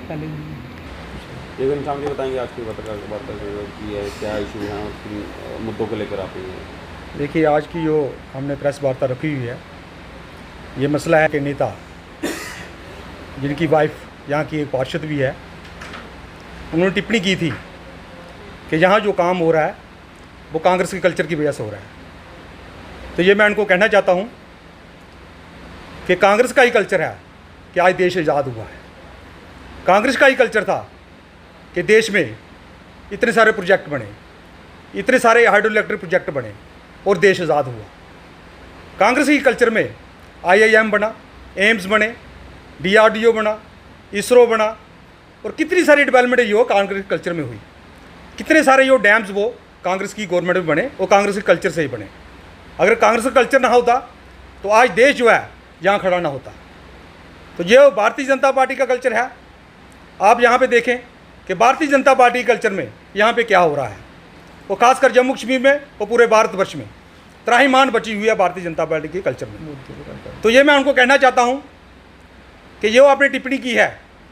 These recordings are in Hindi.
पहले एक इंसान के बताएंगे आज की वार्ता की है, क्या इशू हैं और किन मुद्दों को लेकर आप हैं? देखिए, आज की जो हमने प्रेस वार्ता रखी हुई है, ये मसला है कि नेता जिनकी वाइफ यहाँ की एक पार्षद भी है, उन्होंने टिप्पणी की थी कि यहाँ जो काम हो रहा है वो कांग्रेस के कल्चर की वजह से हो रहा है। तो ये मैं उनको कहना चाहता हूँ कि कांग्रेस का ही कल्चर है कि आज देश आज़ाद हुआ है। कांग्रेस का ही कल्चर था कि देश में इतने सारे प्रोजेक्ट बने, इतने सारे हाइड्रो इलेक्ट्रिक प्रोजेक्ट बने और देश आज़ाद हुआ। कांग्रेस ही कल्चर में IIM बना, एम्स बने, DRDO बना, इसरो बना और कितनी सारी डेवलपमेंट ये कांग्रेस कल्चर में हुई। कितने सारे जो डैम्स वो कांग्रेस की गवर्नमेंट में बने, वो कांग्रेस के कल्चर से ही बने। अगर कांग्रेस का कल्चर ना होता तो आज देश जो है यहाँ खड़ा ना होता। तो ये भारतीय जनता पार्टी का कल्चर है। आप यहाँ पे देखें कि भारतीय जनता पार्टी के कल्चर में यहाँ पे क्या हो रहा है, वो खासकर जम्मू कश्मीर में और पूरे भारतवर्ष में त्राहिमाम बची हुई है भारतीय जनता पार्टी के कल्चर में। तो ये मैं उनको कहना चाहता हूँ कि ये आपने टिप्पणी की है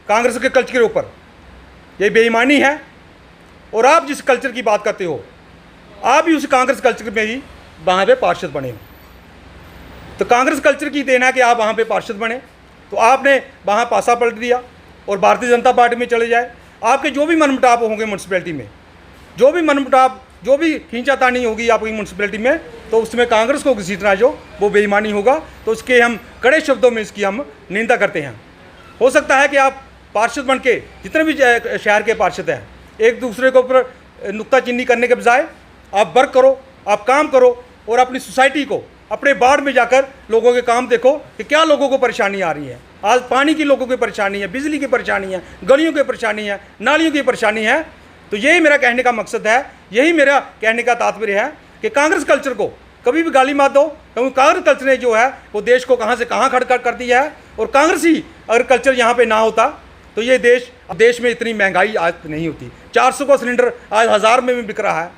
कांग्रेस के कल्चर के ऊपर, ये बेईमानी है। और आप जिस कल्चर की बात करते हो, आप भी उस कांग्रेस कल्चर में ही वहाँ पे पार्षद बने हो। तो कांग्रेस कल्चर की देना है कि आप वहाँ पे पार्षद बने, तो आपने वहाँ पासा पलट दिया और भारतीय जनता पार्टी में चले जाए। आपके जो भी मनमुटाव होंगे म्यूनसिपैलिटी में, जो भी मनमुटाव, जो भी खींचातानी होगी आपकी म्यूनसिपैलिटी में, तो उसमें कांग्रेस को घसीटना जो वो बेईमानी होगा। तो उसके हम कड़े शब्दों में इसकी हम निंदा करते हैं। हो सकता है कि आप पार्षद बन के, जितने भी शहर के पार्षद हैं, एक दूसरे के ऊपर नुक्ताचीनी करने के बजाय आप वर्क करो, आप काम करो और अपनी सोसाइटी को, अपने वार्ड में जाकर लोगों के काम देखो कि क्या लोगों को परेशानी आ रही है। आज पानी की लोगों की परेशानी है, बिजली की परेशानी है, गलियों की परेशानी है, नालियों की परेशानी है। तो यही मेरा कहने का मकसद है, यही मेरा कहने का तात्पर्य है कि कांग्रेस कल्चर को कभी भी गाली मत दो, क्योंकि कांग्रेस कल्चर ने जो है वो देश को कहाँ से कहाँ खड़ा कर दिया है। और कांग्रेस ही अगर कल्चर यहाँ पे ना होता तो ये देश में इतनी महंगाई आज नहीं होती। 400 का सिलेंडर आज 1000 में भी बिक रहा है,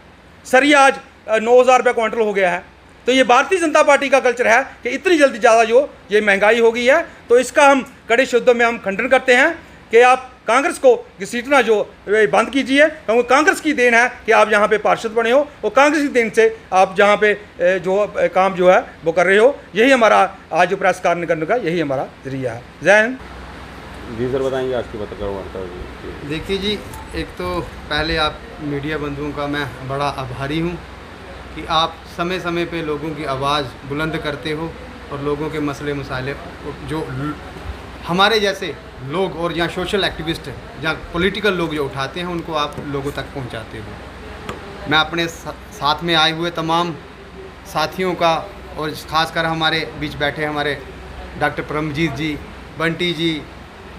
सरिया आज 9000 रुपये क्विंटल हो गया है। तो ये भारतीय जनता पार्टी का कल्चर है कि इतनी जल्दी ज़्यादा जो ये महंगाई हो गई है। तो इसका हम कड़े शब्दों में हम खंडन करते हैं कि आप कांग्रेस को घसीटना जो बंद कीजिए, क्योंकि कांग्रेस की देन है कि आप यहाँ पे पार्षद बने हो और कांग्रेस की देन से आप जहाँ पे जो काम जो है वो कर रहे हो। यही हमारा आज जो प्रेस कार्य करने का यही हमारा जरिया है। जय हिंद। जी सर, बताएंगे आज की पत्रकार वार्ता। देखिए जी, एक तो पहले आप मीडिया बंधुओं का मैं बड़ा आभारी हूँ कि आप समय समय पे लोगों की आवाज़ बुलंद करते हो और लोगों के मसले मसाले जो हमारे जैसे लोग और जहाँ सोशल एक्टिविस्ट हैं, जहाँ पॉलिटिकल लोग जो उठाते हैं, उनको आप लोगों तक पहुँचाते हो। मैं अपने साथ में आए हुए तमाम साथियों का और ख़ासकर हमारे बीच बैठे हमारे डॉक्टर परमजीत जी, बंटी जी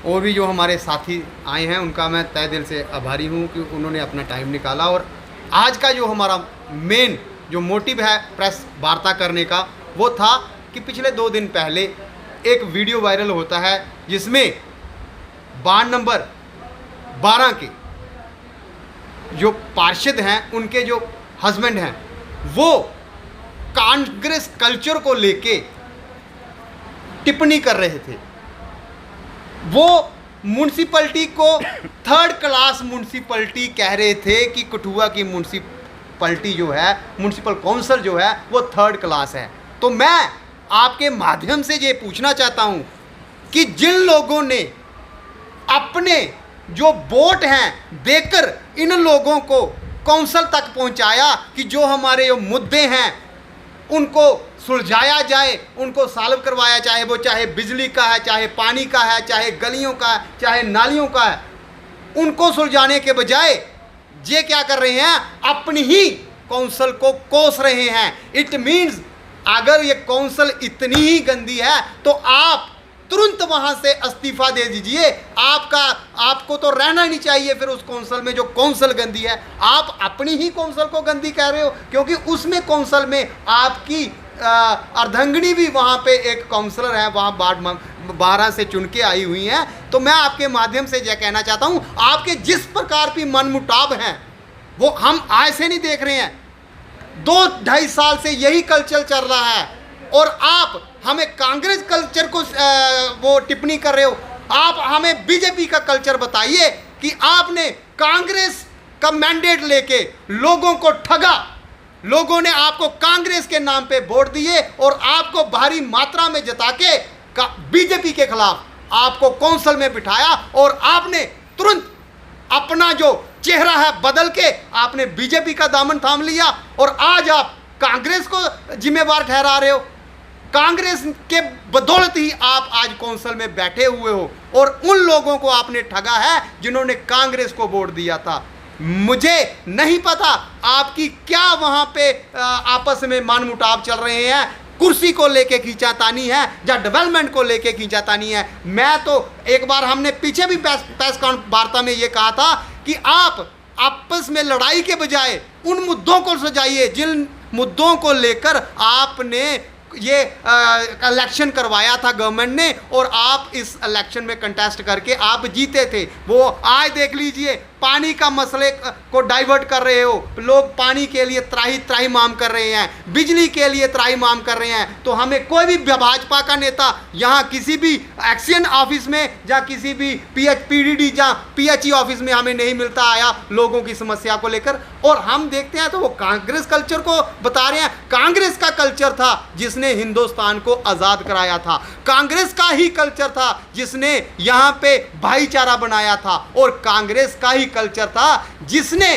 और भी जो हमारे साथी आए हैं, उनका मैं तहे दिल से आभारी हूँ कि उन्होंने अपना टाइम निकाला। और आज का जो हमारा मेन जो मोटिव है प्रेस वार्ता करने का, वो था कि पिछले 2 दिन पहले एक वीडियो वायरल होता है जिसमें वार्ड नंबर 12 के जो पार्षद हैं, उनके जो हस्बैंड हैं, वो कांग्रेस कल्चर को लेके टिप्पणी कर रहे थे। वो म्यूनसिपैलिटी को 3rd क्लास म्यूनसिपैलिटी कह रहे थे कि कठुआ की म्यूनसिपैलिटी जो है, म्यूनसिपल काउंसिल जो है, वो 3rd क्लास है। तो मैं आपके माध्यम से ये पूछना चाहता हूँ कि जिन लोगों ने अपने जो वोट हैं देकर इन लोगों को काउंसिल तक पहुँचाया कि जो हमारे जो मुद्दे हैं उनको सुलझाया जाए, उनको सॉल्व करवाया, चाहे वो चाहे बिजली का है, चाहे पानी का है, चाहे गलियों का है, चाहे नालियों का है, उनको सुलझाने के बजाय ये क्या कर रहे हैं, अपनी ही काउंसिल को कोस रहे हैं। इट मीन्स अगर ये काउंसिल इतनी ही गंदी है तो आप तुरंत वहां से इस्तीफा दे दीजिए। आपको तो रहना ही नहीं चाहिए फिर उस काउंसिल में जो काउंसिल गंदी है। आप अपनी ही काउंसिल को गंदी कह रहे हो, क्योंकि उसमें काउंसिल में आपकी अर्धंगिनी भी वहाँ पे एक काउंसलर है, वहाँ वार्ड 12 से चुन के आई हुई हैं। तो मैं आपके माध्यम से यह कहना चाहता हूँ, आपके जिस प्रकार की मनमुटाव हैं वो हम आज से नहीं देख रहे हैं, 2-2.5 साल से यही कल्चर चल रहा है और आप हमें कांग्रेस कल्चर को वो टिप्पणी कर रहे हो। आप हमें बीजेपी का कल्चर बताइए कि आपने कांग्रेस का मैंडेट लेके लोगों को ठगा, लोगों ने आपको कांग्रेस के नाम पे वोट दिए और आपको भारी मात्रा में जता के बीजेपी के खिलाफ आपको काउंसिल में बिठाया और आपने तुरंत अपना जो चेहरा है बदल के आपने बीजेपी का दामन थाम लिया और आज आप कांग्रेस को जिम्मेवार ठहरा रहे हो। कांग्रेस के बदौलत ही आप आज काउंसिल में बैठे हुए हो और उन लोगों को आपने ठगा है जिन्होंने कांग्रेस को वोट दिया था। मुझे नहीं पता आपकी क्या वहां पे आपस में मनमुटाव चल रहे हैं, कुर्सी को लेके खींचातानी है या डेवलपमेंट को लेके खींचातानी है। मैं तो एक बार हमने पीछे भी प्रेस वार्ता में ये कहा था कि आप आपस में लड़ाई के बजाय उन मुद्दों को सजाइए जिन मुद्दों को लेकर आपने ये इलेक्शन करवाया था गवर्नमेंट ने और आप इस इलेक्शन में कंटेस्ट करके आप जीते थे। वो आज देख लीजिए पानी का मसले को डाइवर्ट कर रहे हो, लोग पानी के लिए त्राही त्राही माम कर रहे हैं, बिजली के लिए त्राही माम कर रहे हैं। तो हमें कोई भी भाजपा का नेता यहाँ किसी भी एक्शन ऑफिस में या किसी भी पीडीडी या पीएचई ऑफिस में हमें नहीं मिलता आया लोगों की समस्या को लेकर। और हम देखते हैं तो वो कांग्रेस कल्चर को बता रहे हैं। कांग्रेस का कल्चर था जिसने हिंदुस्तान को आज़ाद कराया था, कांग्रेस का ही कल्चर था जिसने यहाँ पे भाईचारा बनाया था और कांग्रेस का ही कल्चर था जिसने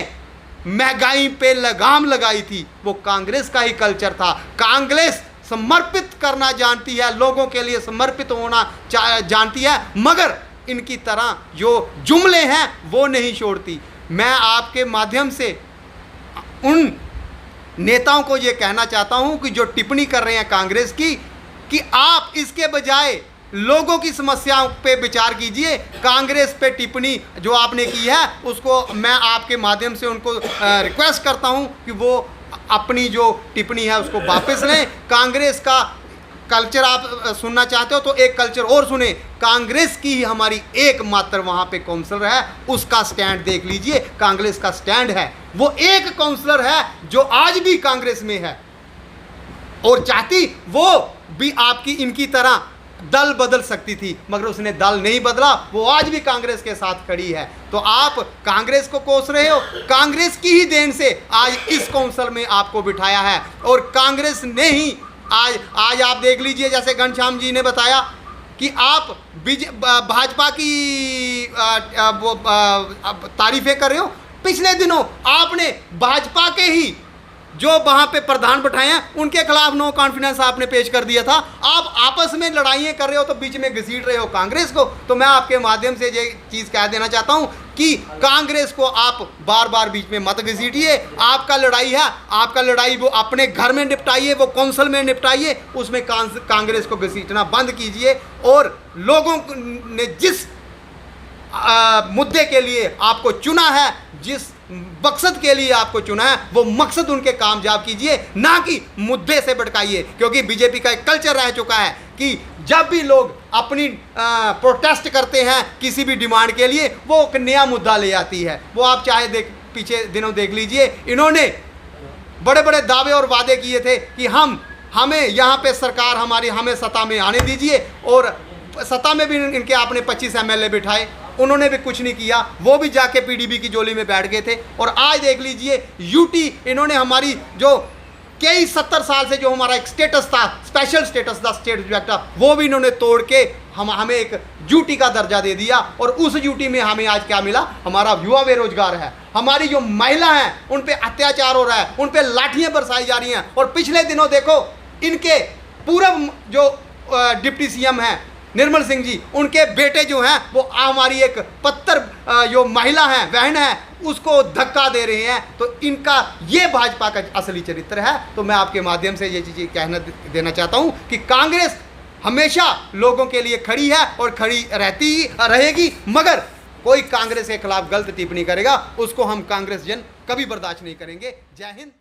महंगाई पे लगाम लगाई थी, वो कांग्रेस का ही कल्चर था। कांग्रेस समर्पित करना जानती है, लोगों के लिए समर्पित होना जानती है, मगर इनकी तरह जो जुमले हैं वो नहीं छोड़ती। मैं आपके माध्यम से उन नेताओं को ये कहना चाहता हूं कि जो टिप्पणी कर रहे हैं कांग्रेस की, कि आप इसके बजाय लोगों की समस्याओं पे विचार कीजिए। कांग्रेस पे टिप्पणी जो आपने की है उसको मैं आपके माध्यम से उनको रिक्वेस्ट करता हूं कि वो अपनी जो टिप्पणी है उसको वापस लें। कांग्रेस का कल्चर आप सुनना चाहते हो तो एक कल्चर और सुने। कांग्रेस की ही हमारी एकमात्र वहाँ पे काउंसलर है, उसका स्टैंड देख लीजिए। कांग्रेस का स्टैंड है, वो एक काउंसलर है जो आज भी कांग्रेस में है और चाहती वो भी आपकी इनकी तरह दल बदल सकती थी, मगर उसने दल नहीं बदला, वो आज भी कांग्रेस के साथ खड़ी है। तो आप कांग्रेस को कोस रहे हो, कांग्रेस की ही देन से आज इस काउंसिल में आपको बिठाया है और कांग्रेस ने ही आज आप देख लीजिए, जैसे घनश्याम जी ने बताया कि आप भाजपा की तारीफें कर रहे हो। पिछले दिनों आपने भाजपा के ही जो वहाँ पे प्रधान बैठाए हैं उनके खिलाफ नो कॉन्फिडेंस आपने पेश कर दिया था। आप आपस में लड़ाइयाँ कर रहे हो तो बीच में घसीट रहे हो कांग्रेस को। तो मैं आपके माध्यम से ये चीज़ कह देना चाहता हूँ कि कांग्रेस को आप बार बार बीच में मत घसीटिए। आपका लड़ाई है, आपका लड़ाई वो अपने घर में निपटाइए, वो काउंसिल में निपटाइए, उसमें कांग्रेस को घसीटना बंद कीजिए। और लोगों ने जिस मुद्दे के लिए आपको चुना है, जिस मकसद के लिए आपको चुना है, वो मकसद उनके कामयाब कीजिए, ना कि मुद्दे से भटकाइए। क्योंकि बीजेपी का एक कल्चर रह चुका है कि जब भी लोग अपनी प्रोटेस्ट करते हैं किसी भी डिमांड के लिए, वो एक नया मुद्दा ले आती है। वो आप चाहे पीछे दिनों देख लीजिए, इन्होंने बड़े बड़े दावे और वादे किए थे कि हमें यहाँ पे सरकार हमें सत्ता में आने दीजिए, और सत्ता में भी इनके आपने 25 MLA बिठाए, उन्होंने भी कुछ नहीं किया, वो भी जाके पीडीबी की जोली में बैठ गए थे। और आज देख लीजिए यूटी, इन्होंने हमारी जो कई 70 साल से जो हमारा एक स्टेटस था, स्पेशल स्टेटस था, स्टेट सब्जेक्ट, वो भी इन्होंने तोड़ के हमें एक यूटी का दर्जा दे दिया। और उस यूटी में हमें आज क्या मिला? हमारा युवा बेरोजगार है, हमारी जो महिला हैं उन पे अत्याचार हो रहा है, उन पे लाठियाँ बरसाई जा रही हैं। और पिछले दिनों देखो इनके पूर्व जो डिप्टी CM हैं निर्मल सिंह जी, उनके बेटे जो हैं वो हमारी एक पत्थर जो महिला है, बहन है, उसको धक्का दे रहे हैं। तो इनका ये भाजपा का असली चरित्र है। तो मैं आपके माध्यम से ये चीज़ कहना देना चाहता हूँ कि कांग्रेस हमेशा लोगों के लिए खड़ी है और खड़ी रहती रहेगी, मगर कोई कांग्रेस के खिलाफ गलत टिप्पणी करेगा उसको हम कांग्रेस जन कभी बर्दाश्त नहीं करेंगे। जय हिंद।